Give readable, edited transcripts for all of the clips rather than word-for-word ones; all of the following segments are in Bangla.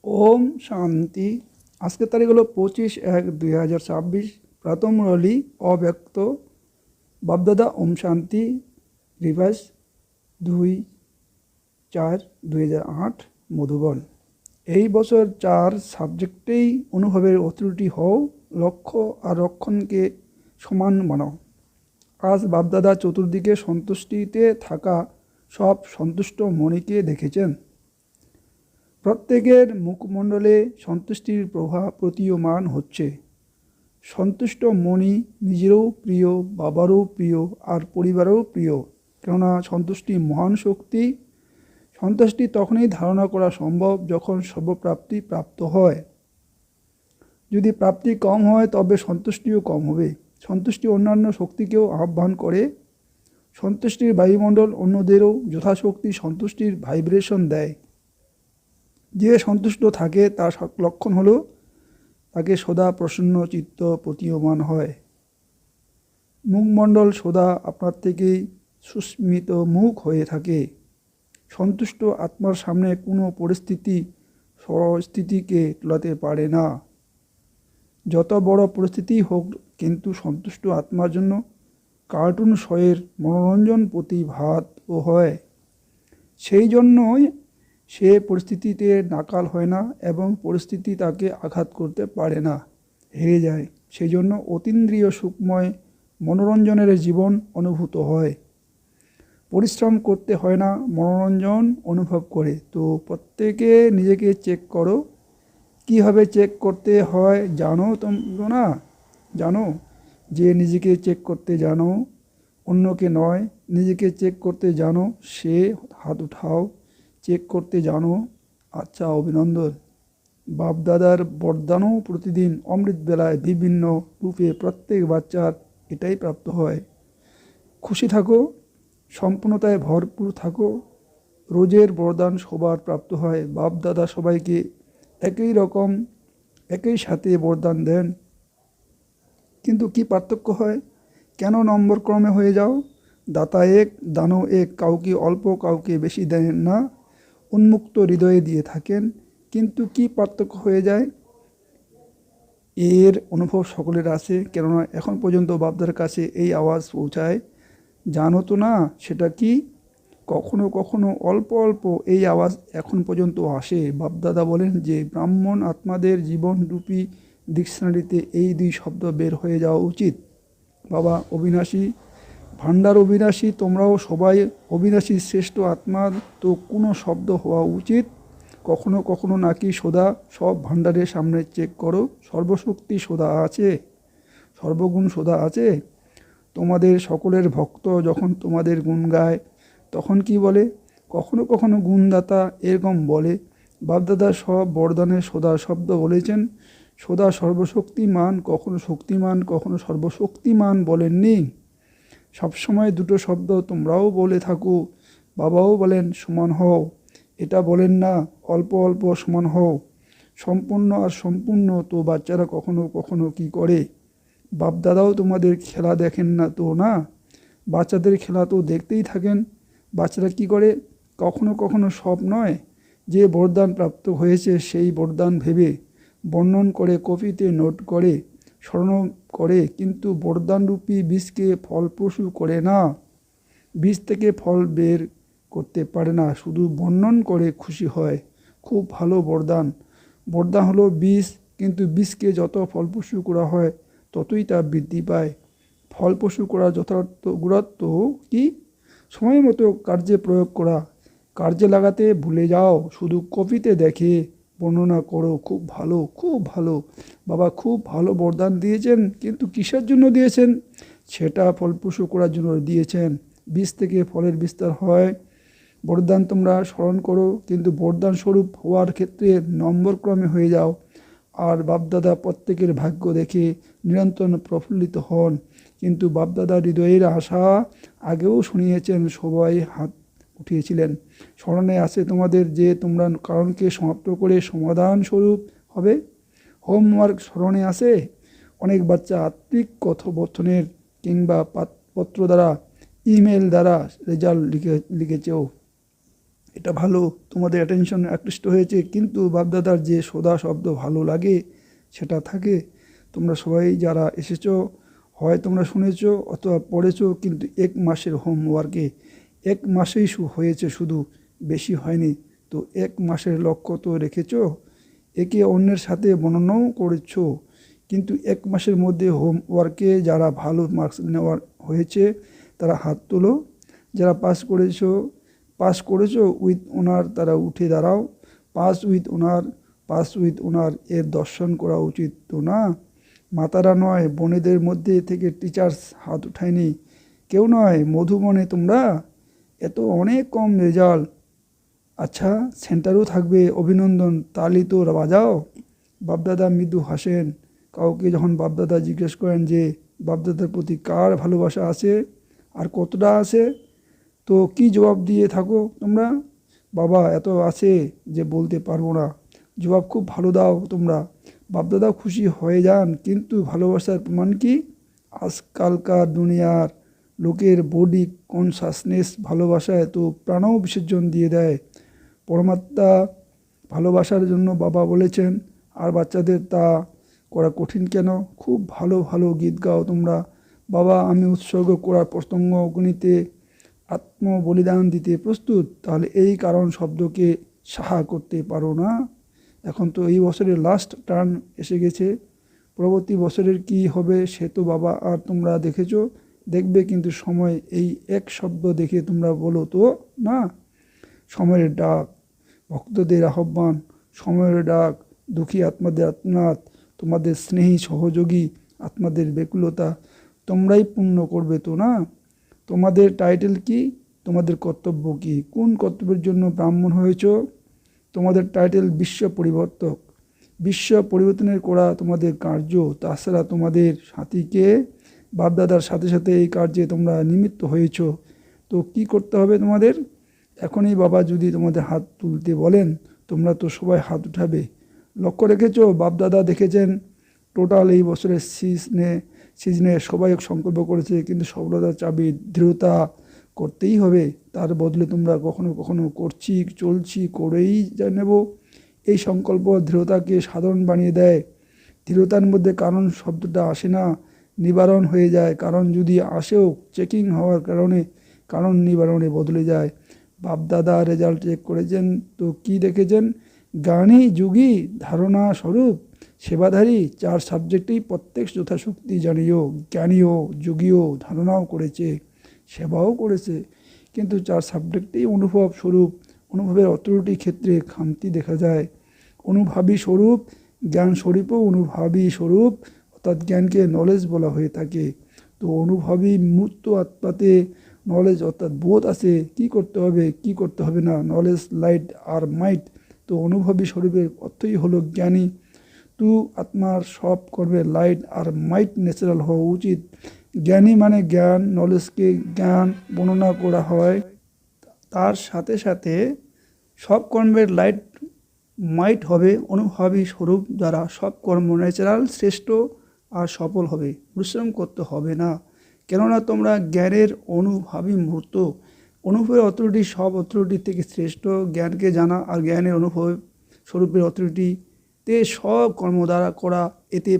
ওম শান্তি। আজকের তারিখ হলো 25/1/2026। প্রথম মুরলি অব্যক্ত বাপদাদা ওম শান্তি রিভাইস 2/4/2008 মধুবন। এই বছর 4 সাবজেক্টেই অনুভবের অথরিটি হও, লক্ষ্য আর রক্ষণকে সমান বানাও। আজ বাপদাদা চতুর্দিকে সন্তুষ্টিতে থাকা সব সন্তুষ্ট মণিকে দেখেছেন। প্রত্যেকের মুখমণ্ডলে সন্তুষ্টির প্রভাব প্রতীয়মান হচ্ছে। সন্তুষ্ট মণি নিজেরও প্রিয়, বাবারও প্রিয় আর পরিবারেরও প্রিয়, কেননা সন্তুষ্টি মহান শক্তি। সন্তুষ্টি তখনই ধারণা করা সম্ভব যখন সর্বপ্রাপ্তি প্রাপ্ত হয়। যদি প্রাপ্তি কম হয় তবে সন্তুষ্টিও কম হবে। সন্তুষ্টি অন্যান্য শক্তিকেও আহ্বান করে। সন্তুষ্টির বায়ুমণ্ডল অন্যদেরও যথাশক্তি সন্তুষ্টির ভাইব্রেশন দেয়। যে সন্তুষ্ট থাকে তার লক্ষণ হলো তাকে সদা প্রসন্ন চিত্ত প্রতীয়মান হয়। মুখমণ্ডল সদা আপনার থেকেই সুস্মিত মুখ হয়ে থাকে। সন্তুষ্ট আত্মার সামনে কোনো পরিস্থিতি স্বস্থিতিকে তোলাতে পারে না। যত বড় পরিস্থিতি হোক, কিন্তু সন্তুষ্ট আত্মার জন্য কার্টুন শোয়ের মনোরঞ্জন প্রতিভাতও হয়। সেই জন্যই সে পরিস্থিতিতে নাকাল হয় না এবং পরিস্থিতি তাকে আঘাত করতে পারে না, হেরে যায়। সেই জন্য অতীন্দ্রিয় সুখময় মনোরঞ্জনের জীবন অনুভূত হয়। পরিশ্রম করতে হয় না, মনোরঞ্জন অনুভব করে। তো প্রত্যেকে নিজেকে চেক করো। কীভাবে চেক করতে হয় জানো তোমরা? জানো যে নিজেকে চেক করতে জানো, অন্যকে নয়। নিজেকে চেক করতে জানো, সে হাত উঠাও। চেক করতে জানো, আচ্ছা, অভিনন্দন। বাপদাদার বরদানও প্রতিদিন অমৃত বেলায় বিভিন্ন রূপে প্রত্যেক বাচ্চার এটাই প্রাপ্ত হয়। খুশি থাকো, সম্পূর্ণতায় ভরপুর থাকো। রোজের বরদান সবার প্রাপ্ত হয়। বাপদাদা সবাইকে একই রকম একই সাথে বরদান দেন, কিন্তু কি পার্থক্য হয়? কেন নম্বর ক্রমে হয়ে যাও? দাতা এক, দানও এক, কাউকে অল্প কাউকে বেশি দেন না, উন্মুক্ত হৃদয়ে দিয়ে থাকেন। কিন্তু কি পার্থক্য হয়ে যায়? এর অনুভব সকলের আছে, কেননা এখন পর্যন্ত বাপদার কাছে এই আওয়াজ পৌঁছায়। জানো তো না সেটা কি? কখনো কখনো অল্প অল্প এই আওয়াজ এখন পর্যন্ত আসে। বাপদাদা বলেন যে ব্রাহ্মণ আত্মাদের জীবনরূপী ডিকশনারিতে এই 2 শব্দ বের হয়ে যাওয়া উচিত। বাবা অবিনাশী, ভাণ্ডার অবিনাশী, তোমরাও সবাই অবিনাশী শ্রেষ্ঠ আত্মার, তো কোনো শব্দ হওয়া উচিত। কখনো কখনো নাকি সদা সব ভাণ্ডারের সামনে চেক করো, সর্বশক্তি সদা আছে, সর্বগুণ সদা আছে। তোমাদের সকলের ভক্ত যখন তোমাদের গুণ গায় তখন কি বলে? কখনো কখনো গুণদাতা এরকম বলে। বাপদাদা সব বরদানে সদা শব্দ বলেছেন। সদা সর্বশক্তিমান, কখনো শক্তিমান, কখনো সর্বশক্তিমান বলেননি। সবসময় দুটো শব্দ তোমরাও বলে থাকো। বাবাও বলেন সমান হও, এটা বলেন না অল্প অল্প সমান হও। সম্পূর্ণ আর সম্পূর্ণ, তো বাচ্চারা কখনো কখনো কি করে? বাপদাদাও তোমাদের খেলা দেখেন না তো? না, বাচ্চাদের খেলা তো দেখতেই থাকেন। বাচ্চারা কি করে? কখনো কখনো সব নয়, যে বরদান প্রাপ্ত হয়েছে সেই বরদান ভেবে বর্ণন করে, কপিতে নোট করে, স্মরণ করে, কিন্তু বরদানরূপী বীজকে ফলপ্রসূ করে না। বীজ থেকে ফল বের করতে পারে না, শুধু বর্ণন করে খুশি হয়। খুব ভালো বরদান। বরদান হলো বীজ, কিন্তু বীজকে যত ফলপ্রসূ করা হয় ততই তা বৃদ্ধি পায়। ফলপ্রসূ করার যথার্থ গুরুত্ব কি? সময় মতো কার্যে প্রয়োগ করা। কার্যে লাগাতে ভুলে যাও, শুধু কপিতে দেখে বর্ণনা করো। খুব ভালো, খুব ভালো বাবা, খুব ভালো বরদান দিয়েছেন, কিন্তু কিসের জন্য দিয়েছেন? সেটা ফলপ্রসূ করার জন্য দিয়েছেন। বীজ থেকে ফলের বিস্তার হয়। বরদান তোমরা স্মরণ করো, কিন্তু বরদান স্বরূপ হওয়ার ক্ষেত্রে নম্বর ক্রমে হয়ে যাও। আর বাপদাদা প্রত্যেকের ভাগ্য দেখে নিরন্তর প্রফুল্লিত হন। কিন্তু বাপদাদা হৃদয়ের আশা আগেও শুনিয়েছেন, সবাই হাত উঠিয়েছিলেন। স্মরণে আছে তোমাদের যে তোমরা কারণকে সমাপ্ত করে সমাধান স্বরূপ হবে। হোমওয়ার্ক স্মরণে আছে? অনেক বাচ্চা আত্মিক কথোপকথনের কিংবা পত্র দ্বারা, ইমেল দ্বারা রেজাল্ট লিখেছেও। এটা ভালো, তোমাদের অ্যাটেনশন আকৃষ্ট হয়েছে, কিন্তু বাপদাদার যে সদা শব্দ ভালো লাগে সেটা থাকে। তোমরা সবাই যারা এসেছো, হয় তোমরা শুনেছো অথবা পড়েছো, কিন্তু 1 মাসের হোমওয়ার্কে 1 মাসেই হয়েছে, শুধু বেশি হয়নি। তো 1 মাসের লক্ষ্য তো রেখেছো, একে অন্যের সাথে বর্ণনাও করেছো, কিন্তু 1 মাসের মধ্যে হোমওয়ার্কে যারা ভালো মার্কস নেওয়ার হয়েছে তারা হাত তোলো। যারা পাস করেছো উইথ ওনার, তারা উঠে দাঁড়াও। পাস উইথ ওনার এর দর্শন করা উচিত তো না? মাতারা নয়, বোনেদের মধ্যে থেকে টিচার্স হাত উঠায়নি, কেউ নয়। মধুবনে তোমরা এত অনেক কম রেজাল্ট। আচ্ছা, সেন্টারও থাকবে, অভিনন্দন, তালি তো বাজাও। বাপদাদা মৃদু হাসেন। কাউকে যখন বাপদাদা জিজ্ঞেস করেন যে বাপদাদার প্রতি কার ভালোবাসা আছে আর কতটা আছে, তো কি জবাব দিয়ে থাকো তোমরা? বাবা, এত আছে যে বলতে পারবো না। জবাব খুব ভালো দাও তোমরা। বাপদাদা খুশি হয়ে যান, কিন্তু ভালোবাসার প্রমাণ কি? আজকালকার দুনিয়ার লোকের বডি কনসাসনেস ভালোবাসায় তো প্রাণও বিসর্জন দিয়ে দেয়। পরমাত্মা ভালোবাসার জন্য বাবা বলেছেন, আর বাচ্চাদের তা করা কঠিন কেন? খুব ভালো ভালো গীত গাও তোমরা। বাবা, আমি উৎসর্গ করার প্রসঙ্গ গণিতে আত্মবলিদান দিতে প্রস্তুত। তাহলে এই কারণ শব্দকে সাহা করতে পারো না? এখন তো এই বছরের লাস্ট টার্ন এসে গেছে, পরবর্তী বছরের কি হবে সে তো বাবা আর তোমরা দেখেছো, দেখবে, কিন্তু সময় এই এক শব্দ দেখে তোমরা বলো তো না। সময়ের ডাক, ভক্তদের আহ্বান, সময়ের ডাক, দুঃখী আত্মাদের আত্মনাদ, তোমাদের স্নেহী সহযোগী আত্মাদের ব্যাকুলতা তোমরাই পূর্ণ করবে তো না? তোমাদের টাইটেল কি? তোমাদের কর্তব্য কি? কোন কর্তব্যের জন্য ব্রাহ্মণ হয়েছ? তোমাদের টাইটেল বিশ্ব পরিবর্তক। বিশ্ব পরিবর্তনের করা তোমাদের কার্য। তাছাড়া তোমাদের সাথীকে বাপদাদার সাথে সাথে এই কার্যে তোমরা নিমিত্ত হয়েছ। তো কি করতে হবে তোমাদের? এখনই বাবা যদি তোমাদের হাত তুলতে বলেন, তোমরা তো সবাই হাত উঠাবে। লক্ষ্য রেখেছ, বাপদাদা দেখেছেন টোটাল এই বছরের সিজনে সবাই সংকল্প করেছে, কিন্তু সফলতার চাবি দৃঢ়তা করতেই হবে। তার বদলে তোমরা কখনো কখনো চলছি করেই নেব। এই সংকল্প দৃঢ়তাকে সাধারণ বানিয়ে দেয়। দৃঢ়তার মধ্যে কারণ শব্দটা আসে না, নিবারণ হয়ে যায়। কারণ যদি আসেও, চেকিং হওয়ার কারণে কারণ নিবারণে বদলে যায়। বাপদাদা রেজাল্ট চেক করেছেন, তো কি দেখেছেন? জ্ঞানী, যোগী, ধারণা স্বরূপ, সেবাধারী, 4 সাবজেক্টেই প্রত্যেক যথাশক্তি জানিও। জ্ঞানীও, যোগীও, ধারণাও করেছে, সেবাও করেছে, কিন্তু 4 সাবজেক্টেই অনুভব স্বরূপ। অনুভবের অথরিটি ক্ষেত্রে খামতি দেখা যায়। অনুভাবী স্বরূপ, জ্ঞান স্বরূপও অনুভাবী স্বরূপ, অর্থাৎ জ্ঞানকে নলেজ বলা হয়ে থাকে। তো অনুভাবী মূর্ত আত্মাতে নলেজ অর্থাৎ বোধ আছে, কি করতে হবে কি করতে হবে না, নলেজ, লাইট আর মাইট। তো অনুভবী স্বরূপের অর্থই হলো জ্ঞানী। তু আত্মার সব কর্মের লাইট আর মাইট ন্যাচারাল হওয়া উচিত। জ্ঞানী মানে জ্ঞান, নলেজকে জ্ঞান বর্ণনা করা হয়, তার সাথে সাথে সব কর্মের লাইট মাইট হবে অনুভাবী স্বরূপ দ্বারা সব কর্ম ন্যাচারাল, শ্রেষ্ঠ আর সফল হবে। পরিশ্রম করতে হবে না, কেননা তোমরা জ্ঞানের অনুভাবী মুহূর্ত। অনুভবের অথরিটি সব অথরিটি থেকে শ্রেষ্ঠ। জ্ঞানকে জানা আর জ্ঞানের অনুভব স্বরূপের অথরিটিতে সব কর্ম দ্বারা করা, এতে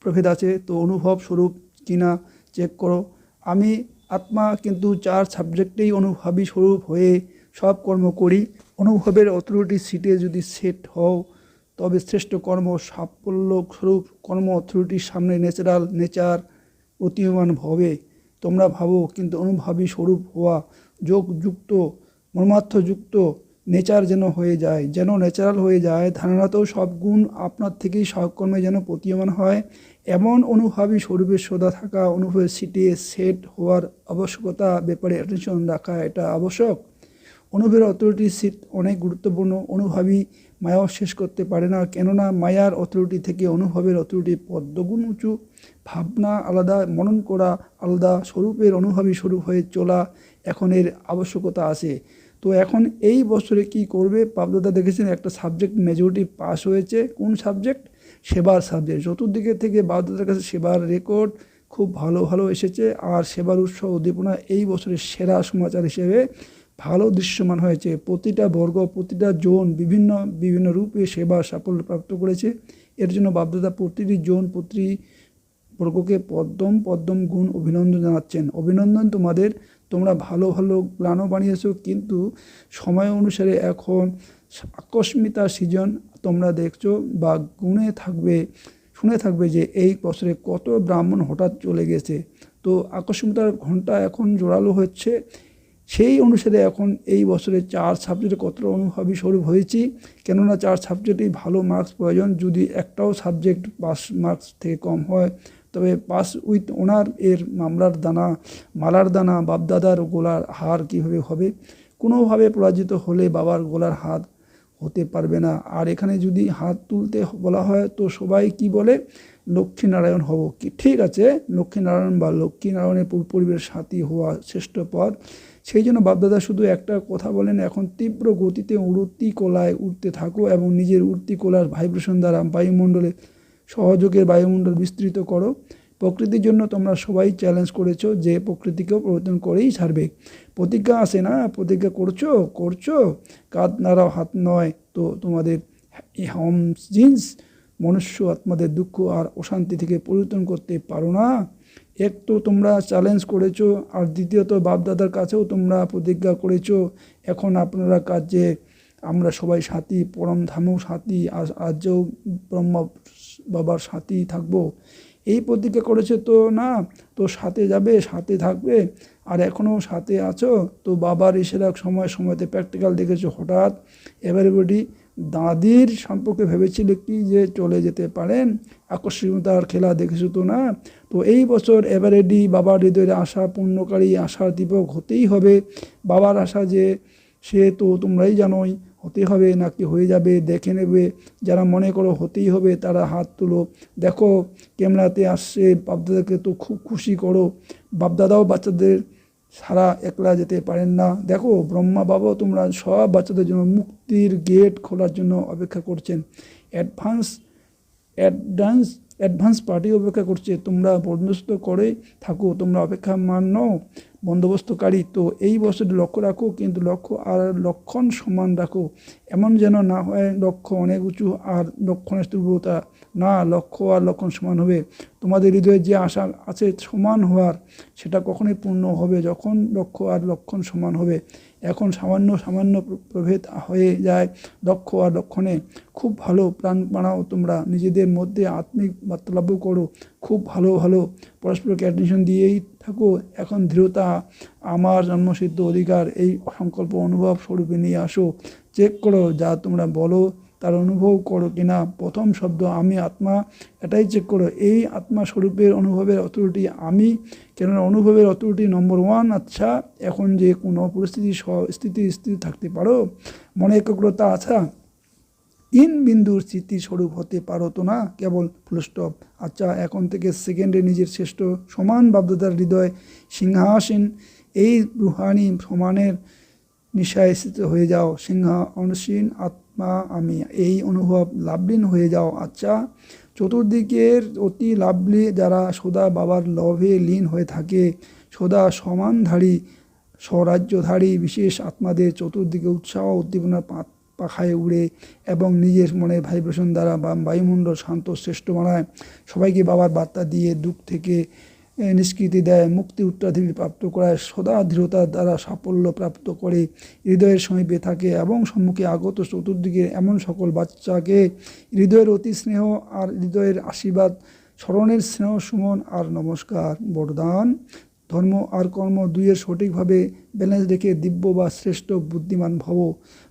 প্রভেদ আছে। তো অনুভব স্বরূপ কিনা চেক করো। আমি আত্মা, কিন্তু 4 সাবজেক্টেই অনুভাবী স্বরূপ হয়ে সব কর্ম করি। অনুভবের অথরিটি সিটে যদি সেট হও, তবে শ্রেষ্ঠ কর্ম সাফল্য স্বরূপ কর্ম অথরিটির সামনে নেচার প্রতীয়মান হবে। তোমরা ভাবো, কিন্তু অনুভাবী স্বরূপ হওয়া যোগযুক্ত, মর্মার্থযুক্ত নেচার যেন ন্যাচারাল হয়ে যায়। ধারণাতেও সব গুণ আপনার থেকেই সহকর্মে যেন প্রতীয়মান হয়, এমন অনুভাবী স্বরূপের সদা থাকা। অনুভবের সিটে সেট হওয়ার আবশ্যকতা ব্যাপারে অ্যাটেনশন রাখা এটা আবশ্যক। অনুভবের অথরিটি সিট অনেক গুরুত্বপূর্ণ। অনুভাবী মায়াও শেষ করতে পারে না, কেননা মায়ার অথরিটি থেকে অনুভবের অথরিটি পদ্মগুণ উঁচু। ভাবনা আলাদা, মনন করা আলাদা, স্বরূপের অনুভাবী স্বরূপ হয়ে চলা এখন এর আবশ্যকতা আছে। তো এখন এই বছরে কি করবে? বাপদাদা দেখেছেন একটা সাবজেক্ট মেজরিটি পাস হয়েছে। কোন সাবজেক্ট? সেবার সাবজেক্ট। চতুর্দিকে থেকে বাপদাদার কাছে সেবার রেকর্ড খুব ভালো এসেছে। আর সেবার উৎসাহ উদ্দীপনা এই বছরের সেরা সমাচার হিসেবে ভালো দৃশ্যমান হয়েছে। প্রতিটা বর্গ, প্রতিটা জোন বিভিন্ন বিভিন্ন রূপে সেবা সাফল্য প্রাপ্ত করেছে। এর জন্য বাপদাদা প্রতিটি জোন, প্রতিটি বর্গকে পদ্ম পদ্ম গুণ অভিনন্দন জানাচ্ছেন। অভিনন্দন তোমাদের, তোমরা ভালো ভালো প্ল্যানও বানিয়েছো, কিন্তু সময় অনুসারে এখন আকস্মিকতার সিজন তোমরা দেখছো বা শুনে থাকবে যে এই বছরে কত ব্রাহ্মণ হঠাৎ চলে গেছে। তো আকস্মিকতার ঘন্টা এখন জোরালো হচ্ছে। সেই অনুসারে এখন এই বছরে 4 সাবজেক্টে কতটা অনুভবী স্বরূপ হয়েছি, কেননা 4 সাবজেক্টেই ভালো মার্কস প্রয়োজন। যদি একটাও সাবজেক্ট পাস মার্কস থেকে কম হয়, তবে পাস উইথ অনার এর মালার দানা বাপদাদার গোলার হার কীভাবে হবে? কোনোভাবে পরাজিত হলে বাবার গোলার হাত হতে পারবে না। আর এখানে যদি হাত তুলতে বলা হয় তো সবাই কি বলে, লক্ষ্মীনারায়ণ হব। কি ঠিক আছে, লক্ষ্মীনারায়ণ বা লক্ষ্মীনারায়ণের পরিবারের সাথী হওয়া শ্রেষ্ঠ পদ। সেই জন্য বাপদাদা শুধু একটা কথা বলেন, এখন তীব্র গতিতে উড়তিকলায় উঠতে থাকো এবং নিজের উড়তিকলার ভাইব্রেশন দ্বারা বায়ুমণ্ডলে সহযোগের বায়ুমণ্ডল বিস্তৃত করো। প্রকৃতির জন্য তোমরা সবাই চ্যালেঞ্জ করেছো যে প্রকৃতিকেও পরিবর্তন করেই ছাড়বে। প্রতিজ্ঞা আসে না, প্রতিজ্ঞা করছো কাঁধ নাড়াও, হাত নয়। তো তোমাদের জিন্স মনুষ্য আত্মাদের দুঃখ আর অশান্তি থেকে পরিবর্তন করতে পারো না। এক তো তোমরা চ্যালেঞ্জ করেছো, আর দ্বিতীয়ত বাপদাদার কাছেও তোমরা প্রতিজ্ঞা করেছো। এখন আপনারা কাজে আমরা সবাই সাথী, পরম ধামেও সাথী, আজও ব্রহ্মা বাবার সাথী থাকবো, এই প্রতিজ্ঞা করেছে তো না? তো সাথে যাবে, সাথে থাকবে, আর এখনও সাথে আছো। তো বাবার এসেরা সময়তে প্র্যাকটিক্যাল দেখেছো। হঠাৎ এভারিবডি দাদির সম্পর্কে ভেবেছিলে কি যে চলে যেতে পারেন? আকস্মিকতার খেলা দেখেছো তো না? তো এই বছর এভারেডি বাবার হৃদয়ের আশা পূর্ণকারী, আশার দীপক হতেই হবে। বাবার আশা যে সে তো তোমরাই জানোই, হতে হবে নাকি হয়ে যাবে দেখে নেবে। যারা মনে করো হতেই হবে তারা হাত তুলো। দেখো ক্যামেরাতে আসছে, বাপদাদাকে তো খুব খুশি করো। বাপদাদাও বাচ্চাদের সারা একলা যেতে পারেন না। দেখো ব্রহ্মা বাবাও তোমরা সব বাচ্চাদের জন্য মুক্তির গেট খোলার জন্য অপেক্ষা করছেন। অ্যাডভান্স পার্টি অপেক্ষা করছে। তোমরা বন্দোবস্ত করে থাকো, তোমরা অপেক্ষা মানো বন্দোবস্তকারী। তো এই বছরটি লক্ষ্য রাখো, কিন্তু লক্ষ্য আর লক্ষণ সমান রাখো। এমন যেন না হয় লক্ষ্য অনেক উঁচু আর লক্ষণের দুর্বলতা। না, লক্ষ্য আর লক্ষণ সমান হবে। তোমাদের হৃদয়ে যে আশা আছে সমান হওয়ার, সেটা কখনোই পূর্ণ হবে যখন লক্ষ্য আর লক্ষণ সমান হবে। এখন সামান্য প্রভেদ হয়ে যায় লক্ষ্য আর লক্ষণে। খুব ভালো প্ল্যান বানাও, তোমরা নিজেদের মধ্যে আত্মিক বার্তালাপ করো, খুব ভালো পরস্পরকে অ্যাটেনশন দিয়েই থাকো। এখন দৃঢ়তা আমার জন্মসিদ্ধ অধিকার, এই সংকল্প অনুভব স্বরূপে নিয়ে আসো। চেক করো যা তোমরা বলো তার অনুভব করো কিনা। প্রথম শব্দ আমি আত্মা, এটাই চেক করো। এই আত্মা স্বরূপের অনুভবের অথরিটি আমি, কেননা অনুভবের অথরিটি নম্বর 1। আচ্ছা, এখন যে কোনো পরিস্থিতি স্থির থাকতে পারো, মনে একাগ্রতা আছে, 3 বিন্দুর স্মৃতির স্বরূপ হতে পারো তো না, কেবল ফুলস্টপ। আচ্ছা, এখন থেকে সেকেন্ডে নিজের শ্রেষ্ঠ সমান বাপদাদার হৃদয় সিংহাসন, এই রুহানি সমানের নিশায় স্থিত হয়ে যাও। সিংহাসীন আত্মা আমি, এই অনুভব লাভলীন হয়ে যাও। আচ্ছা, চতুর্দিকের অতি লাভলি যারা সদা বাবার লভে লীন হয়ে থাকে, সদা সমানধারী স্বরাজ্যধারী বিশেষ আত্মাদের চতুর্দিকে উৎসাহ উদ্দীপনার পাখায় উড়ে এবং নিজের মনে ভাইব্রেশন দ্বারা বায়ুমণ্ডল শান্ত শ্রেষ্ঠ বানায়। সবাইকে বাবার বার্তা দিয়ে দুঃখ থেকে নিষ্কৃতি দেয়, মুক্তি উত্তরাধিকারী প্রাপ্ত করায়, সদা দৃঢ়তার দ্বারা সাফল্য প্রাপ্ত করে, হৃদয়ের সমীপে থাকে এবং সম্মুখে আগত চতুর্দিকে এমন সকল বাচ্চাকে হৃদয়ের অতি স্নেহ আর হৃদয়ের আশীর্বাদ, স্মরণের স্নেহ সুমন আর নমস্কার বরদান। ধর্ম আর কর্ম দুইয়ের সঠিকভাবে ব্যালেন্স রেখে দিব্য বা শ্রেষ্ঠ বুদ্ধিমান ভব।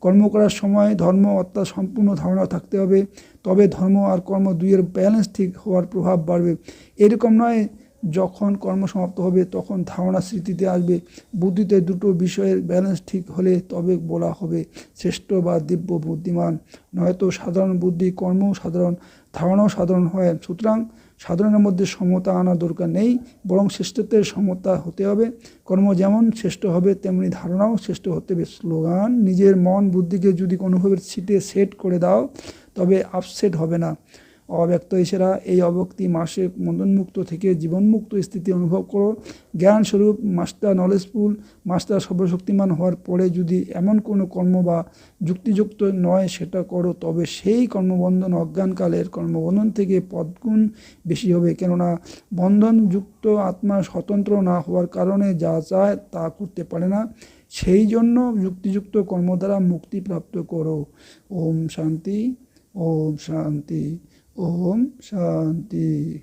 কর্ম করার সময় ধর্ম অর্থাৎ সম্পূর্ণ ধারণা থাকতে হবে, তবে ধর্ম আর কর্ম দুইয়ের ব্যালেন্স ঠিক হওয়ার প্রভাব বাড়বে। এরকম নয় যখন কর্ম সমাপ্ত হবে তখন ধারণা স্মৃতিতে আসবে। বুদ্ধিতে দুটো বিষয়ের ব্যালেন্স ঠিক হলে তবে বলা হবে শ্রেষ্ঠ বা দিব্য বুদ্ধিমান। নয়তো সাধারণ বুদ্ধি কর্মও সাধারণ, ধারণাও সাধারণ হয়। সুতরাং সাধারণের মধ্যে সমতা আনার দরকার নেই, বরং শ্রেষ্ঠত্বের সমতা হতে হবে। কর্ম যেমন শ্রেষ্ঠ হবে তেমনি ধারণাও শ্রেষ্ঠ হতে হবে। স্লোগান, নিজের মন বুদ্ধিকে যদি অনুভবের সিটে সেট করে দাও তবে আপসেট হবে না। অব্যক্ত ইশারা। এই অব্যক্তি মাসে বন্ধনমুক্ত থেকে জীবনমুক্ত স্থিতি অনুভব করো। জ্ঞানস্বরূপ মাস্টার নলেজফুল, মাস্টার সর্বশক্তিমান হওয়ার পরে যদি এমন কোনো কর্ম বা যুক্তিযুক্ত নয় সেটা করো, তবে সেই কর্মবন্ধন অজ্ঞানকালের কর্মবন্ধন থেকে পদগুণ বেশি হবে। কেননা বন্ধনযুক্ত আত্মা স্বতন্ত্র না হওয়ার কারণে যা চায় তা করতে পারে না। সেই জন্য যুক্তিযুক্ত কর্ম দ্বারা মুক্তি প্রাপ্ত করো। ওম শান্তি, ওম শান্তি, ওম শান্তি।